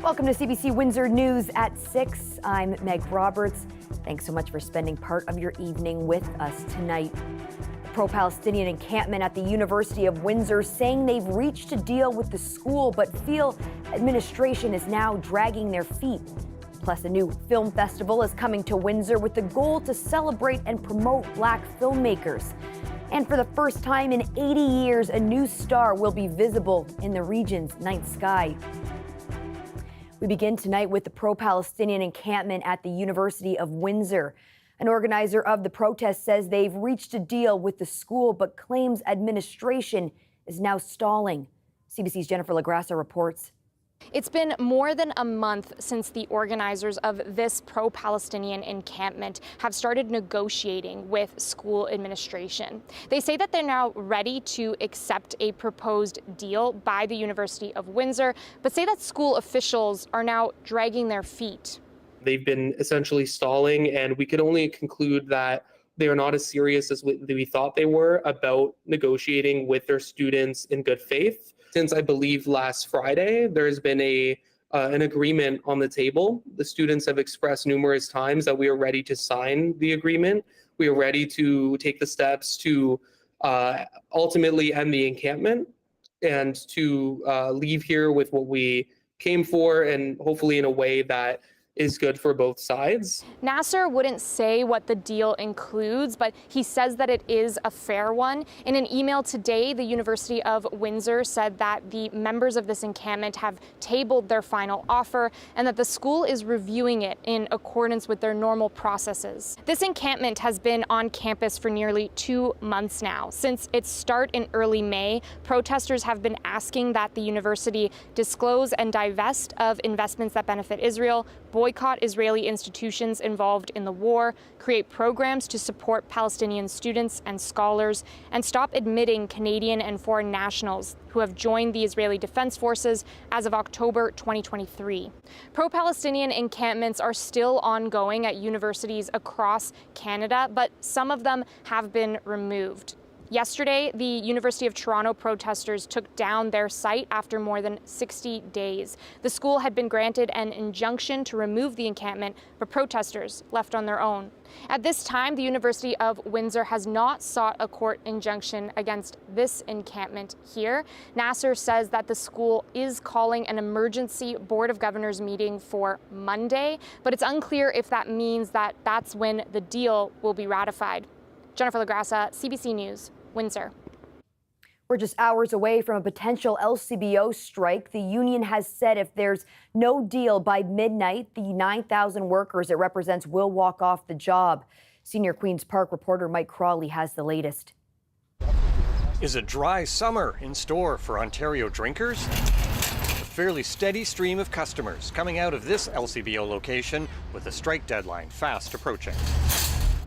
Welcome to CBC Windsor News at 6. I'm Meg Roberts. Thanks so much for spending part of your evening with us tonight. The pro-Palestinian encampment at the University of Windsor saying they've reached a deal with the school but feel administration is now dragging their feet. Plus, a new film festival is coming to Windsor with the goal to celebrate and promote Black filmmakers. And for the first time in 80 years, a new star will be visible in the region's night sky. We begin tonight with the pro-Palestinian encampment at the University of Windsor. An organizer of the protest says they've reached a deal with the school, but claims administration is now stalling. CBC's Jennifer LaGrassa reports. It's been more than a month since the organizers of this pro-Palestinian encampment have started negotiating with school administration. They say that they're now ready to accept a proposed deal by the University of Windsor, but say that school officials are now dragging their feet. They've been essentially stalling, and we could only conclude that they are not as serious as we thought they were about negotiating with their students in good faith. Since I believe last Friday, there has been an agreement on the table. The students have expressed numerous times that we are ready to sign the agreement. We are ready to take the steps to ultimately end the encampment and to leave here with what we came for, and hopefully in a way that is good for both sides. Nasser wouldn't say what the deal includes, but he says that it is a fair one. In an email today, the University of Windsor said that the members of this encampment have tabled their final offer and that the school is reviewing it in accordance with their normal processes. This encampment has been on campus for nearly 2 months now. Since its start in early May, protesters have been asking that the university disclose and divest of investments that benefit Israel, boycott Israeli institutions involved in the war, create programs to support Palestinian students and scholars, and stop admitting Canadian and foreign nationals who have joined the Israeli Defense Forces as of October 2023. Pro-Palestinian encampments are still ongoing at universities across Canada, but some of them have been removed. Yesterday, the University of Toronto protesters took down their site after more than 60 days. The school had been granted an injunction to remove the encampment, but protesters left on their own. At this time, the University of Windsor has not sought a court injunction against this encampment here. Nasser says that the school is calling an emergency Board of Governors meeting for Monday, but it's unclear if that means that that's when the deal will be ratified. Jennifer LaGrassa, CBC News, Windsor. We're just hours away from a potential LCBO strike. The union has said if there's no deal by midnight, the 9,000 workers it represents will walk off the job. Senior Queen's Park reporter Mike Crawley has the latest. Is a dry summer in store for Ontario drinkers? A fairly steady stream of customers coming out of this LCBO location with the strike deadline fast approaching.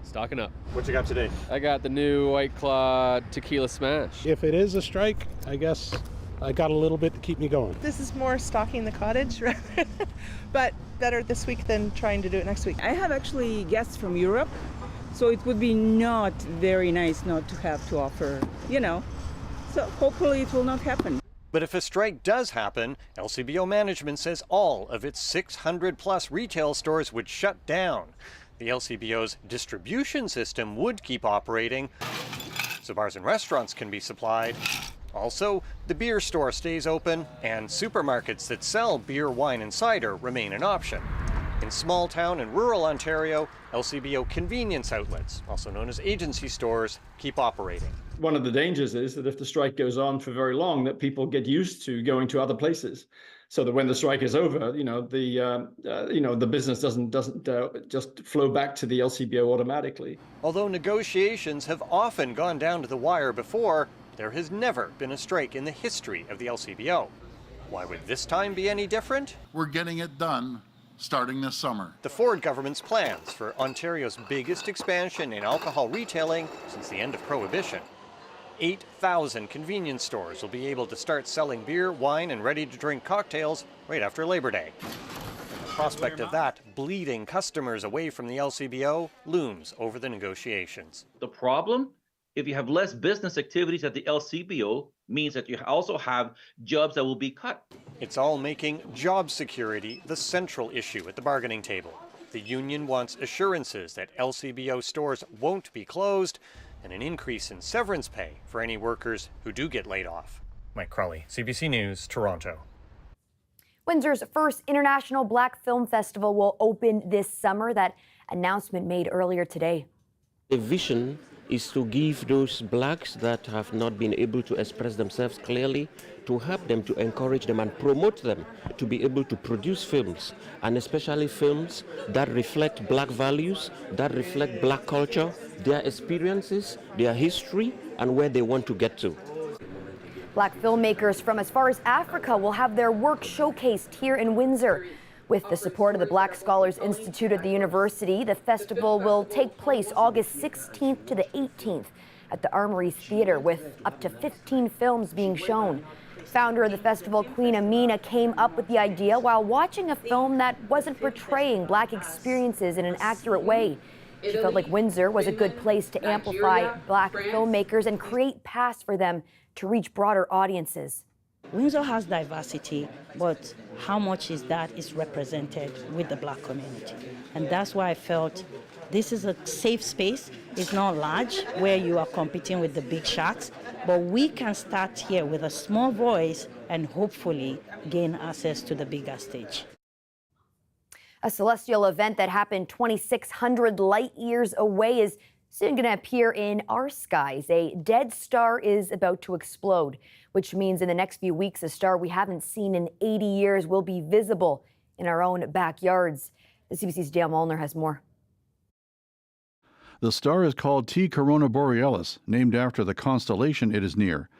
Stocking up. What you got today? I got the new White Claw Tequila Smash. If it is a strike, I guess I got a little bit to keep me going. This is more stocking the cottage, rather, but better this week than trying to do it next week. I have actually guests from Europe, so it would be not very nice not to have to offer, So hopefully it will not happen. But if a strike does happen, LCBO management says all of its 600 plus retail stores would shut down. The LCBO's distribution system would keep operating, so bars and restaurants can be supplied. Also, the beer store stays open, and supermarkets that sell beer, wine, and cider remain an option. In small town and rural Ontario, LCBO convenience outlets, also known as agency stores, keep operating. One of the dangers is that if the strike goes on for very long, that people get used to going to other places. So that when the strike is over, the business doesn't just flow back to the LCBO automatically. Although negotiations have often gone down to the wire before, there has never been a strike in the history of the LCBO. Why would this time be any different? We're getting it done starting this summer. The Ford government's plans for Ontario's biggest expansion in alcohol retailing since the end of Prohibition. 8,000 convenience stores will be able to start selling beer, wine, and ready-to-drink cocktails right after Labor Day. And the prospect of that bleeding customers away from the LCBO looms over the negotiations. The problem, if you have less business activities at the LCBO, means that you also have jobs that will be cut. It's all making job security the central issue at the bargaining table. The union wants assurances that LCBO stores won't be closed and an increase in severance pay for any workers who do get laid off. Mike Crawley, CBC News, Toronto. Windsor's first International Black Film Festival will open this summer. That announcement made earlier today. The vision is to give those blacks that have not been able to express themselves clearly, to help them, to encourage them and promote them to be able to produce films, and especially films that reflect black values, that reflect black culture, their experiences, their history, and where they want to get to. Black filmmakers from as far as Africa will have their work showcased here in Windsor. With the support of the Black Scholars Institute at the university, the festival will take place August 16th to the 18th at the Armories Theatre, with up to 15 films being shown. Founder of the festival, Queen Amina, came up with the idea while watching a film that wasn't portraying black experiences in an accurate way. She felt like Windsor was a good place to amplify black filmmakers and create paths for them to reach broader audiences. Windsor has diversity, but how much is that is represented with the black community? And that's why I felt this is a safe space. It's not large where you are competing with the big sharks, but we can start here with a small voice and hopefully gain access to the bigger stage. A celestial event that happened 2,600 light years away is soon going to appear in our skies. A dead star is about to explode, which means in the next few weeks, a star we haven't seen in 80 years will be visible in our own backyards. The CBC's Dale Molnar has more. The star is called T Corona Borealis, named after the constellation it is near.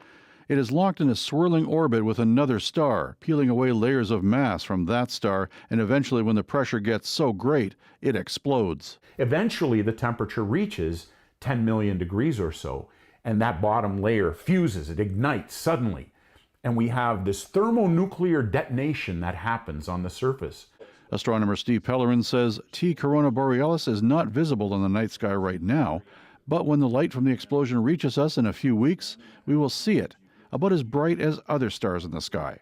It is locked in a swirling orbit with another star, peeling away layers of mass from that star, and eventually, when the pressure gets so great, it explodes. Eventually, the temperature reaches 10 million degrees or so, and that bottom layer fuses, it ignites suddenly, and we have this thermonuclear detonation that happens on the surface. Astronomer Steve Pellerin says T Corona Borealis is not visible in the night sky right now, but when the light from the explosion reaches us in a few weeks, we will see it, about as bright as other stars in the sky.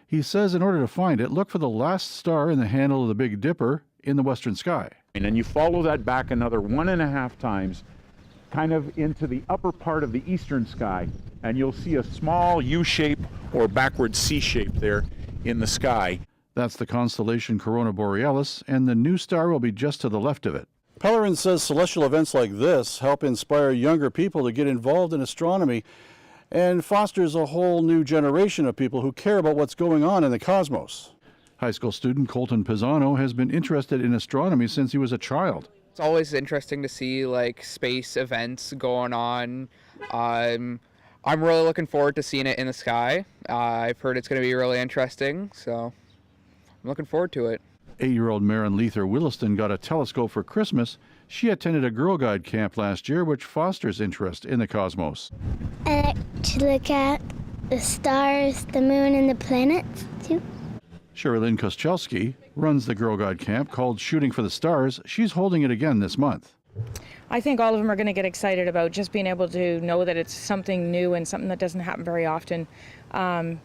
He says in order to find it, look for the last star in the handle of the Big Dipper in the western sky. And you follow that back another 1.5 times, kind of into the upper part of the eastern sky, and you'll see a small U shape or backward C shape there in the sky. That's the constellation Corona Borealis, and the new star will be just to the left of it. Pellerin says celestial events like this help inspire younger people to get involved in astronomy and fosters a whole new generation of people who care about what's going on in the cosmos. High school student Colton Pisano has been interested in astronomy since he was a child. It's always interesting to see like space events going on. I'm really looking forward to seeing it in the sky. I've heard it's going to be really interesting, so I'm looking forward to it. 8-year-old Maren Lether Williston got a telescope for Christmas. She attended a Girl Guide camp last year, which fosters interest in the cosmos. I like to look at the stars, the moon, and the planets, too. Sherilyn Koschelski runs the Girl Guide camp called Shooting for the Stars. She's holding it again this month. I think all of them are going to get excited about just being able to know that it's something new and something that doesn't happen very often.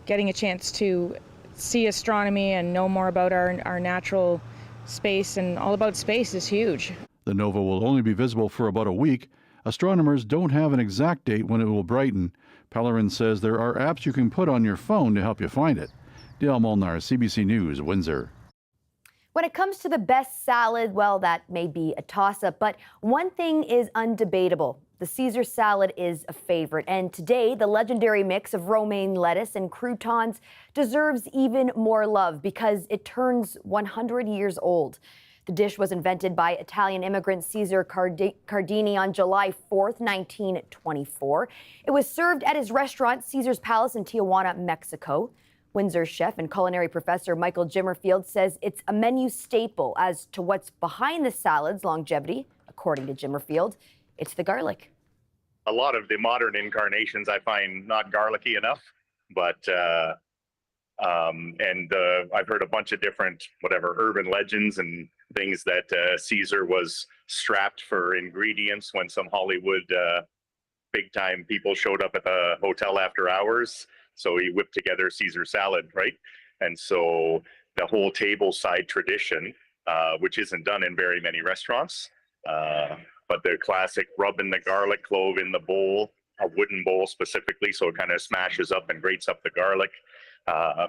Getting a chance to see astronomy and know more about our natural space and all about space is huge. The nova will only be visible for about a week. Astronomers don't have an exact date when it will brighten. Pellerin says there are apps you can put on your phone to help you find it. Dale Molnar, CBC News, Windsor. When it comes to the best salad, well, that may be a toss-up, but one thing is undebatable. The Caesar salad is a favorite, and today the legendary mix of romaine lettuce and croutons deserves even more love because it turns 100 years old. The dish was invented by Italian immigrant Caesar Cardini on July 4th, 1924. It was served at his restaurant, Caesar's Palace in Tijuana, Mexico. Windsor chef and culinary professor Michael Jimmerfield says it's a menu staple. As to what's behind the salad's longevity, according to Jimmerfield, it's the garlic. A lot of the modern incarnations I find not garlicky enough, but I've heard a bunch of different urban legends and things that Caesar was strapped for ingredients when some Hollywood big time people showed up at the hotel after hours. So he whipped together Caesar salad, right? And so the whole table side tradition, which isn't done in very many restaurants, but the classic rubbing the garlic clove in the bowl, a wooden bowl specifically, so it kind of smashes up and grates up the garlic,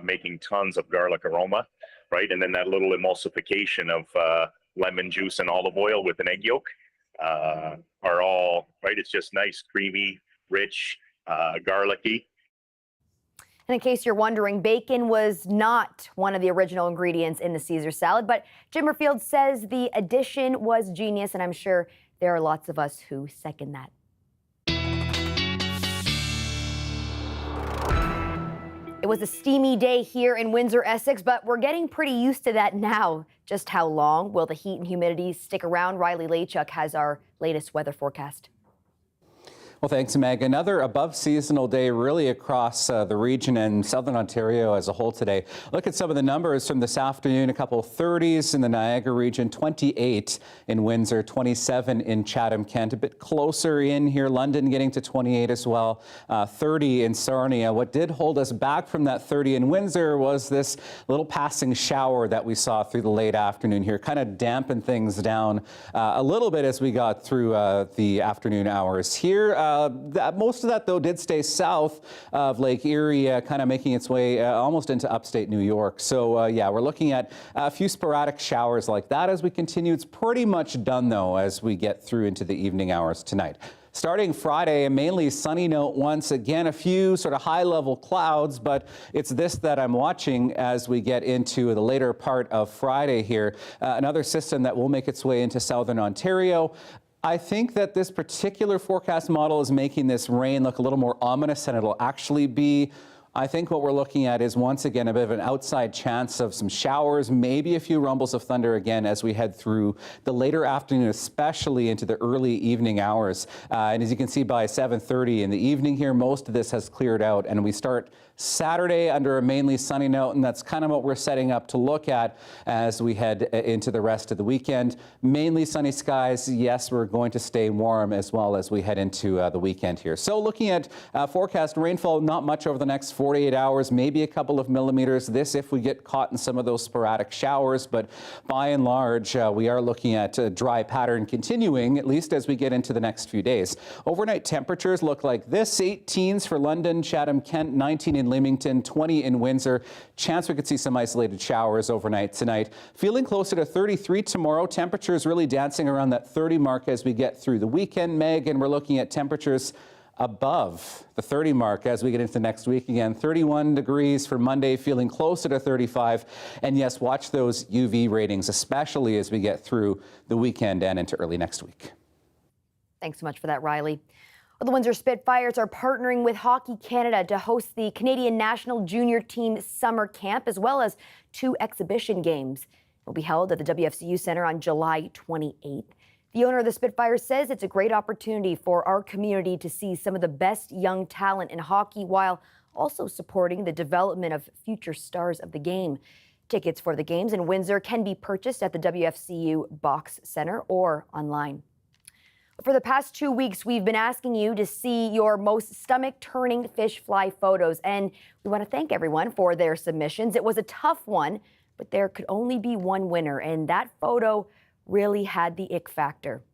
making tons of garlic aroma, right? And then that little emulsification of lemon juice and olive oil with an egg yolk are all, right? It's just nice, creamy, rich, garlicky. And in case you're wondering, bacon was not one of the original ingredients in the Caesar salad, but Jimmerfield says the addition was genius, and I'm sure there are lots of us who second that. It was a steamy day here in Windsor, Essex, but we're getting pretty used to that now. Just how long will the heat and humidity stick around? Riley Lachuk has our latest weather forecast. Well, thanks, Meg. Another above-seasonal day really across the region and southern Ontario as a whole today. Look at some of the numbers from this afternoon. A couple 30s in the Niagara region, 28 in Windsor, 27 in Chatham-Kent. A bit closer in here, London getting to 28 as well, 30 in Sarnia. What did hold us back from that 30 in Windsor was this little passing shower that we saw through the late afternoon here. Kind of dampened things down a little bit as we got through the afternoon hours here. Most of that, though, did stay south of Lake Erie, kind of making its way almost into upstate New York. So, yeah, we're looking at a few sporadic showers like that as we continue. It's pretty much done, though, as we get through into the evening hours tonight. Starting Friday, a mainly sunny note once again, a few sort of high-level clouds, but it's this that I'm watching as we get into the later part of Friday here. Another system that will make its way into southern Ontario. I think that this particular forecast model is making this rain look a little more ominous than it'll actually be. I think what we're looking at is once again a bit of an outside chance of some showers, maybe a few rumbles of thunder again as we head through the later afternoon, especially into the early evening hours. And as you can see by 7:30 in the evening here, most of this has cleared out, and we start Saturday under a mainly sunny note, and that's kind of what we're setting up to look at as we head into the rest of the weekend. Mainly sunny skies. Yes, we're going to stay warm as well as we head into the weekend here. So looking at forecast rainfall, not much over the next 48 hours, maybe a couple of millimeters. This if we get caught in some of those sporadic showers, but by and large, we are looking at a dry pattern continuing, at least as we get into the next few days. Overnight temperatures look like this: 18s for London, Chatham, Kent, 19 in Leamington, 20 in Windsor. Chance we could see some isolated showers overnight tonight. Feeling closer to 33 tomorrow. Temperatures really dancing around that 30 mark as we get through the weekend, Meg, and we're looking at temperatures above the 30 mark as we get into next week again. 31 degrees for Monday, feeling closer to 35. And yes, watch those UV ratings, especially as we get through the weekend and into early next week. Thanks so much for that, Riley. Well, the Windsor Spitfires are partnering with Hockey Canada to host the Canadian National Junior Team Summer Camp, as well as 2 exhibition games. It will be held at the WFCU Centre on July 28th. The owner of the Spitfires says it's a great opportunity for our community to see some of the best young talent in hockey while also supporting the development of future stars of the game. Tickets for the games in Windsor can be purchased at the WFCU Box Centre or online. For the past 2 weeks, we've been asking you to see your most stomach-turning fish fly photos, and we want to thank everyone for their submissions. It was a tough one, but there could only be one winner, and that photo really had the ick factor.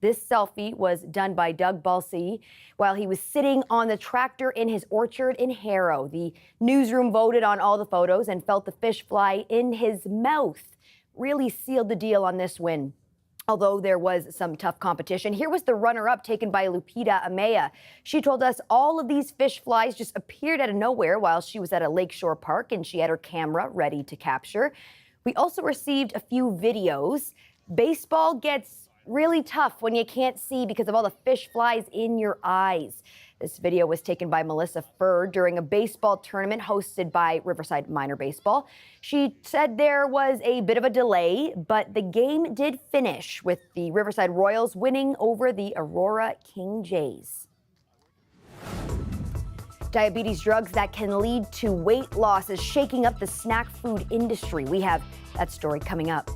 This selfie was done by Doug Balsey while he was sitting on the tractor in his orchard in Harrow. The newsroom voted on all the photos and felt the fish fly in his mouth really sealed the deal on this win. Although there was some tough competition, here was the runner-up taken by Lupita Amaya. She told us all of these fish flies just appeared out of nowhere while she was at a lakeshore park and she had her camera ready to capture. We also received a few videos. Baseball gets really tough when you can't see because of all the fish flies in your eyes. This video was taken by Melissa Furr during a baseball tournament hosted by Riverside Minor Baseball. She said there was a bit of a delay, but the game did finish with the Riverside Royals winning over the Aurora King Jays. Diabetes drugs that can lead to weight loss is shaking up the snack food industry. We have that story coming up.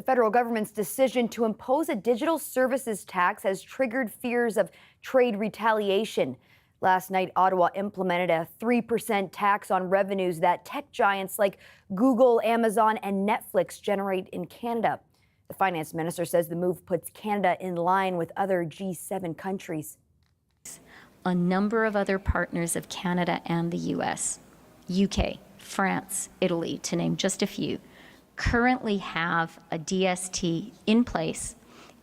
federal government's decision to impose a digital services tax has triggered fears of trade retaliation. Last night, Ottawa implemented a 3% tax on revenues that tech giants like Google, Amazon, and Netflix generate in Canada. The finance minister says the move puts Canada in line with other G7 countries. A number of other partners of Canada and the US, UK, France, Italy, to name just a few, currently have a DST in place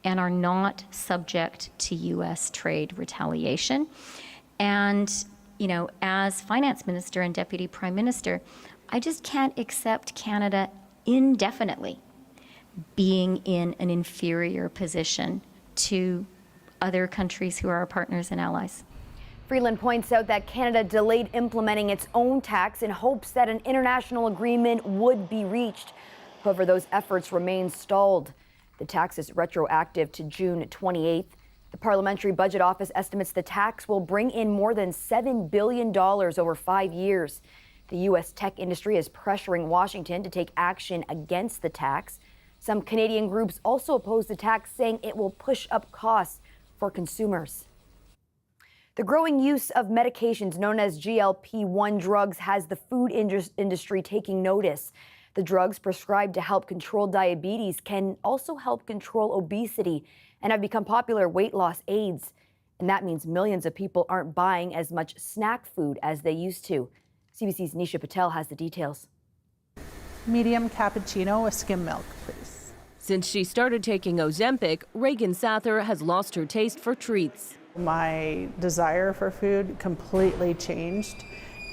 and are not subject to US trade retaliation. And, you know, as finance minister and deputy prime minister, I just can't accept Canada indefinitely being in an inferior position to other countries who are our partners and allies. Freeland points out that Canada delayed implementing its own tax in hopes that an international agreement would be reached. However, those efforts remain stalled. The tax is retroactive to June 28th. The Parliamentary Budget Office estimates the tax will bring in more than $7 billion over 5 years. The U.S. tech industry is pressuring Washington to take action against the tax. Some Canadian groups also oppose the tax, saying it will push up costs for consumers. The growing use of medications known as GLP-1 drugs has the food industry taking notice. The drugs prescribed to help control diabetes can also help control obesity and have become popular weight loss aids. And that means millions of people aren't buying as much snack food as they used to. CBC's Nisha Patel has the details. Medium cappuccino with skim milk, please. Since she started taking Ozempic, Reagan Sather has lost her taste for treats. My desire for food completely changed,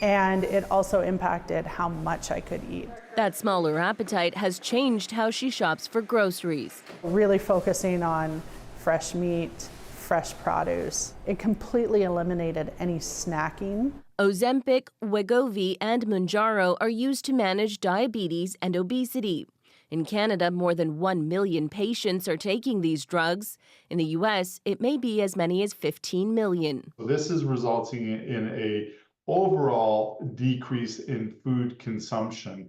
and it also impacted how much I could eat. That smaller appetite has changed how she shops for groceries. Really focusing on fresh meat, fresh produce. It completely eliminated any snacking. Ozempic, Wegovy, and Mounjaro are used to manage diabetes and obesity. In Canada, more than 1 million patients are taking these drugs. In the U.S., it may be as many as 15 million. This is resulting in a overall decrease in food consumption,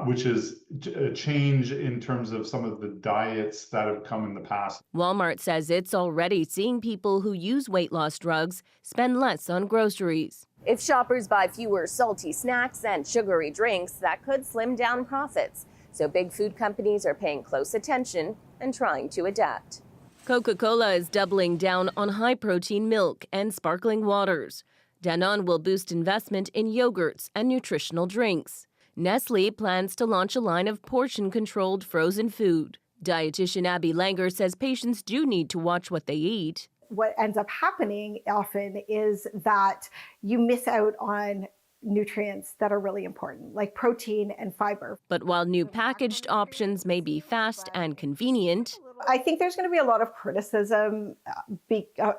which is a change in terms of some of the diets that have come in the past. Walmart says it's already seeing people who use weight loss drugs spend less on groceries. If shoppers buy fewer salty snacks and sugary drinks, that could slim down profits. So big food companies are paying close attention and trying to adapt. Coca-Cola is doubling down on high-protein milk and sparkling waters. Danone will boost investment in yogurts and nutritional drinks. Nestle plans to launch a line of portion-controlled frozen food. Dietitian Abby Langer says patients do need to watch what they eat. What ends up happening often is that you miss out on nutrients that are really important, like protein and fiber. But while new packaged options may be fast and convenient, I think there's going to be a lot of criticism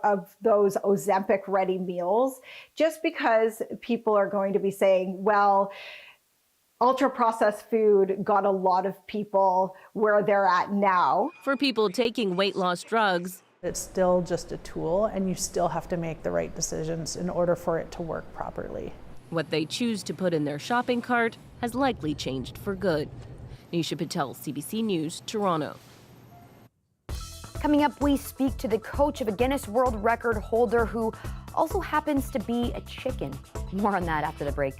of those Ozempic ready meals, just because people are going to be saying, well, ultra-processed food got a lot of people where they're at now. For people taking weight loss drugs, it's still just a tool, and you still have to make the right decisions in order for it to work properly. What they choose to put in their shopping cart has likely changed for good. Nisha Patel, CBC News, Toronto. Coming up, we speak to the coach of a Guinness World Record holder who also happens to be a chicken. More on that after the break.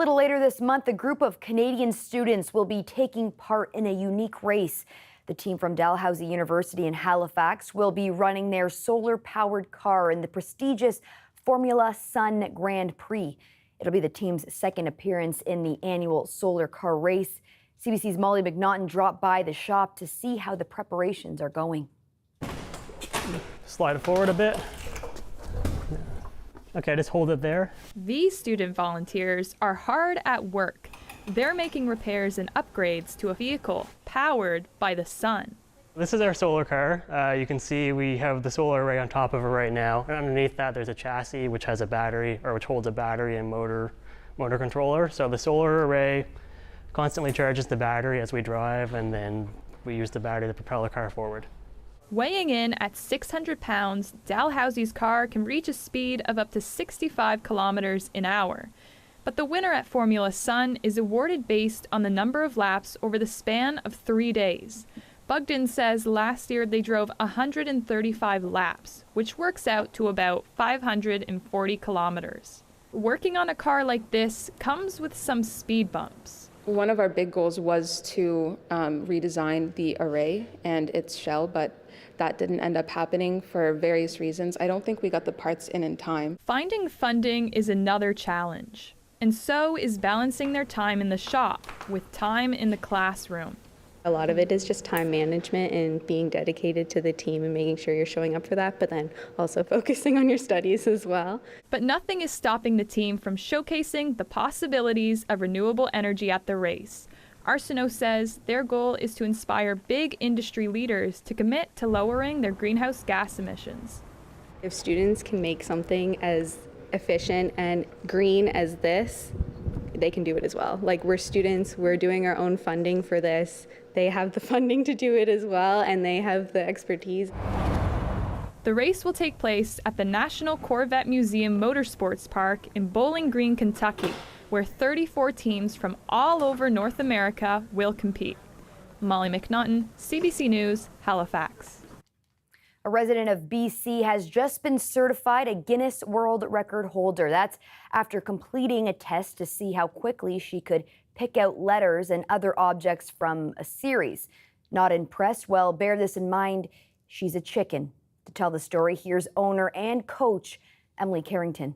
little later this month, a group of Canadian students will be taking part in a unique race. The team from Dalhousie University in Halifax will be running their solar-powered car in the prestigious Formula Sun Grand Prix. It'll be the team's second appearance in the annual solar car race. CBC's Molly McNaughton dropped by the shop to see how the preparations are going. Slide it forward a bit. Okay, just hold it there. These student volunteers are hard at work. They're making repairs and upgrades to a vehicle powered by the sun. This is our solar car. You can see we have the solar array on top of it right now. And underneath that, there's a chassis which has a battery, or which holds a battery and motor controller. So the solar array constantly charges the battery as we drive, and then we use the battery to propel the car forward. Weighing in at 600 pounds, Dalhousie's car can reach a speed of up to 65 kilometers an hour. But the winner at Formula Sun is awarded based on the number of laps over the span of 3 days. Bugden says last year they drove 135 laps, which works out to about 540 kilometers. Working on a car like this comes with some speed bumps. One of our big goals was to redesign the array and its shell, but that didn't end up happening for various reasons. I don't think we got the parts in time. Finding funding is another challenge, and so is balancing their time in the shop with time in the classroom. A lot of it is just time management and being dedicated to the team and making sure you're showing up for that, but then also focusing on your studies as well. But nothing is stopping the team from showcasing the possibilities of renewable energy at the race. Arsenault says their goal is to inspire big industry leaders to commit to lowering their greenhouse gas emissions. If students can make something as efficient and green as this, they can do it as well. Like, we're students, we're doing our own funding for this. They have the funding to do it as well, and they have the expertise. The race will take place at the National Corvette Museum Motorsports Park in Bowling Green, Kentucky, where 34 teams from all over North America will compete. Molly McNaughton, CBC News, Halifax. A resident of BC has just been certified a Guinness World Record holder. That's after completing a test to see how quickly she could pick out letters and other objects from a series. Not impressed? Well, bear this in mind, she's a chicken. To tell the story, here's owner and coach Emily Carrington.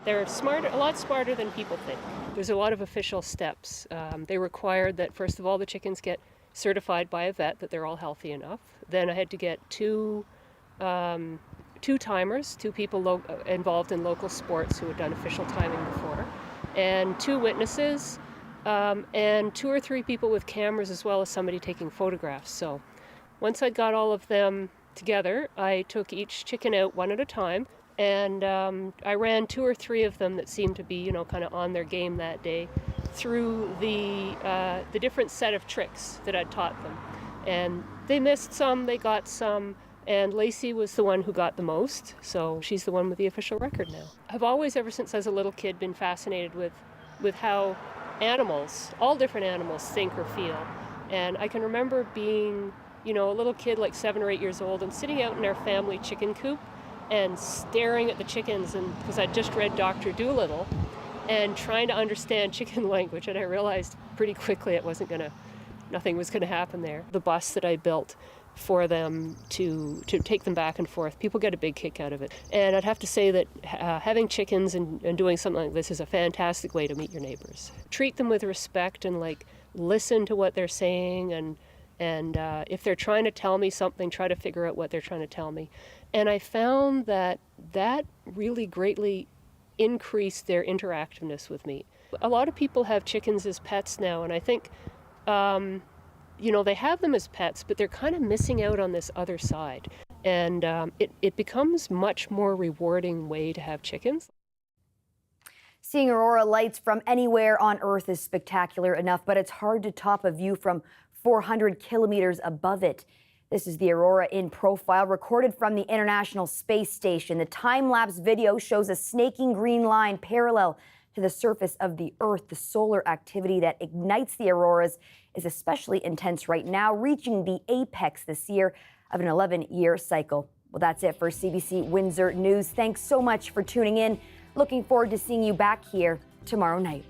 They're smart, a lot smarter than people think. There's a lot of official steps. They required that, first of all, the chickens get certified by a vet that they're all healthy enough. Then I had to get two timers, two people involved in local sports who had done official timing before, and 2 witnesses, and 2 or 3 people with cameras, as well as somebody taking photographs. So once I got all of them together, I took each chicken out one at a time, and I ran 2 or 3 of them that seemed to be, kind of on their game that day through the different set of tricks that I'd taught them. And they missed some, they got some, and Lacey was the one who got the most, so she's the one with the official record now. I've always, ever since I was a little kid, been fascinated with how animals, all different animals, think or feel. And I can remember being, a little kid like 7 or 8 years old and sitting out in our family chicken coop and staring at the chickens, and because I'd just read Dr. Dolittle, and trying to understand chicken language, and I realized pretty quickly nothing was gonna happen there. The bus that I built for them to take them back and forth, people get a big kick out of it. And I'd have to say that having chickens and doing something like this is a fantastic way to meet your neighbors. Treat them with respect and listen to what they're saying, and if they're trying to tell me something, try to figure out what they're trying to tell me. And I found that really greatly increased their interactiveness with me. A lot of people have chickens as pets now, and I think they have them as pets, but they're kind of missing out on this other side. And it becomes much more rewarding way to have chickens. Seeing aurora lights from anywhere on Earth is spectacular enough, but it's hard to top a view from 400 kilometers above it. This is the aurora in profile, recorded from the International Space Station. The time-lapse video shows a snaking green line parallel to the surface of the Earth. The solar activity that ignites the auroras is especially intense right now, reaching the apex this year of an 11-year cycle. Well, that's it for CBC Windsor News. Thanks so much for tuning in. Looking forward to seeing you back here tomorrow night.